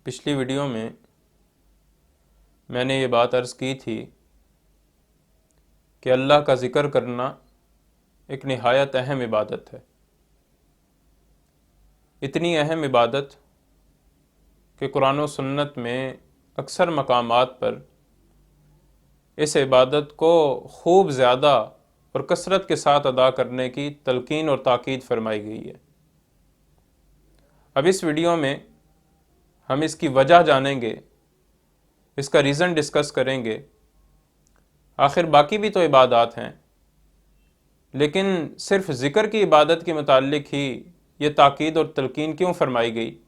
پچھلی ویڈیو میں نے یہ بات عرض کی تھی کہ اللہ کا ذکر کرنا ایک نہایت اہم عبادت ہے۔ اتنی اہم عبادت کہ قرآن و سنت میں اکثر مقامات پر اس عبادت کو خوب زیادہ اور کثرت کے ساتھ ادا کرنے کی تلقین اور تاکید فرمائی گئی ہے۔ اب اس ویڈیو میں ہم اس کی وجہ جانیں گے، اس کا ریزن ڈسکس کریں گے۔ آخر باقی بھی تو عبادات ہیں، لیکن صرف ذکر کی عبادت کے متعلق ہی یہ تاکید اور تلقین کیوں فرمائی گئی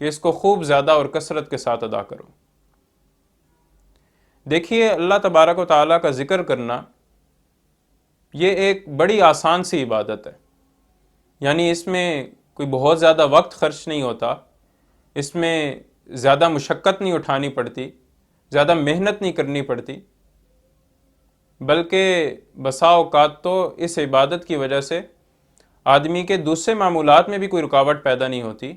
کہ اس کو خوب زیادہ اور کثرت کے ساتھ ادا کرو؟ دیکھیے، اللہ تبارک و تعالیٰ کا ذکر کرنا یہ ایک بڑی آسان سی عبادت ہے، یعنی اس میں کوئی بہت زیادہ وقت خرچ نہیں ہوتا، اس میں زیادہ مشقت نہیں اٹھانی پڑتی، زیادہ محنت نہیں کرنی پڑتی، بلکہ بسا اوقات تو اس عبادت کی وجہ سے آدمی کے دوسرے معمولات میں بھی کوئی رکاوٹ پیدا نہیں ہوتی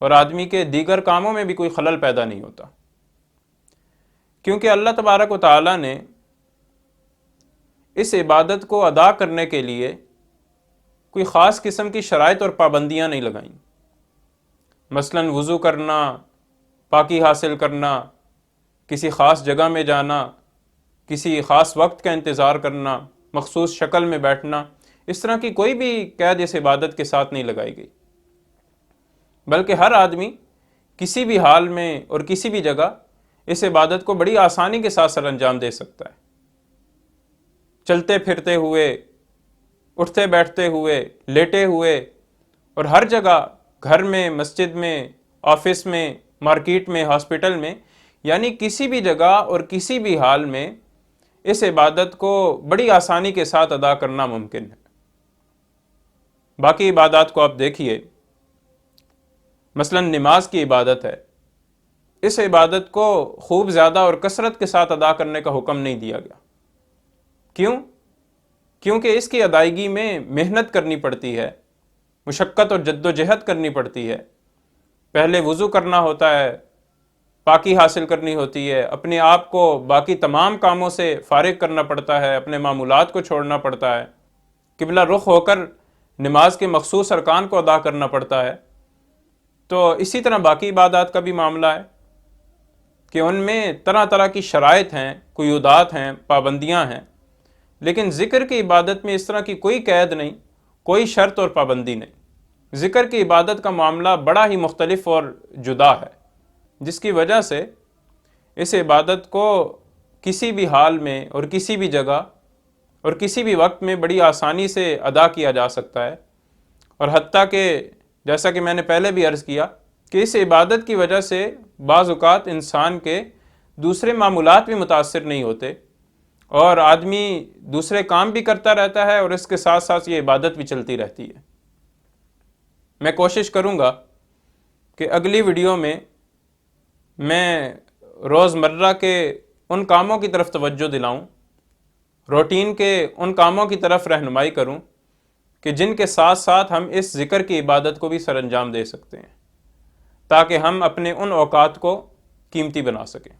اور آدمی کے دیگر کاموں میں بھی کوئی خلل پیدا نہیں ہوتا، کیونکہ اللہ تبارک و تعالیٰ نے اس عبادت کو ادا کرنے کے لیے کوئی خاص قسم کی شرائط اور پابندیاں نہیں لگائیں۔ مثلاً وضو کرنا، پاکی حاصل کرنا، کسی خاص جگہ میں جانا، کسی خاص وقت کا انتظار کرنا، مخصوص شکل میں بیٹھنا، اس طرح کی کوئی بھی قید اس عبادت کے ساتھ نہیں لگائی گئی، بلکہ ہر آدمی کسی بھی حال میں اور کسی بھی جگہ اس عبادت کو بڑی آسانی کے ساتھ سر انجام دے سکتا ہے۔ چلتے پھرتے ہوئے، اٹھتے بیٹھتے ہوئے، لیٹے ہوئے، اور ہر جگہ، گھر میں، مسجد میں، آفس میں، مارکیٹ میں، ہاسپٹل میں، یعنی کسی بھی جگہ اور کسی بھی حال میں اس عبادت کو بڑی آسانی کے ساتھ ادا کرنا ممکن ہے۔ باقی عبادات کو آپ دیکھیے، مثلا نماز کی عبادت ہے، اس عبادت کو خوب زیادہ اور کثرت کے ساتھ ادا کرنے کا حکم نہیں دیا گیا۔ کیوں؟ کیونکہ اس کی ادائیگی میں محنت کرنی پڑتی ہے، مشقت اور جد و جہد کرنی پڑتی ہے۔ پہلے وضو کرنا ہوتا ہے، پاکی حاصل کرنی ہوتی ہے، اپنے آپ کو باقی تمام کاموں سے فارغ کرنا پڑتا ہے، اپنے معمولات کو چھوڑنا پڑتا ہے، قبلہ رخ ہو کر نماز کے مخصوص ارکان کو ادا کرنا پڑتا ہے۔ تو اسی طرح باقی عبادات کا بھی معاملہ ہے کہ ان میں طرح طرح کی شرائط ہیں، قیودات ہیں، پابندیاں ہیں، لیکن ذکر کی عبادت میں اس طرح کی کوئی قید نہیں، کوئی شرط اور پابندی نہیں۔ ذکر کی عبادت کا معاملہ بڑا ہی مختلف اور جدا ہے، جس کی وجہ سے اس عبادت کو کسی بھی حال میں اور کسی بھی جگہ اور کسی بھی وقت میں بڑی آسانی سے ادا کیا جا سکتا ہے، اور حتیٰ کہ جیسا کہ میں نے پہلے بھی عرض کیا کہ اس عبادت کی وجہ سے بعض اوقات انسان کے دوسرے معمولات بھی متاثر نہیں ہوتے اور آدمی دوسرے کام بھی کرتا رہتا ہے اور اس کے ساتھ ساتھ یہ عبادت بھی چلتی رہتی ہے۔ میں کوشش کروں گا کہ اگلی ویڈیو میں روزمرہ کے ان کاموں کی طرف توجہ دلاؤں، روٹین کے ان کاموں کی طرف رہنمائی کروں کہ جن کے ساتھ ساتھ ہم اس ذکر کی عبادت کو بھی سر انجام دے سکتے ہیں، تاکہ ہم اپنے ان اوقات کو قیمتی بنا سکیں۔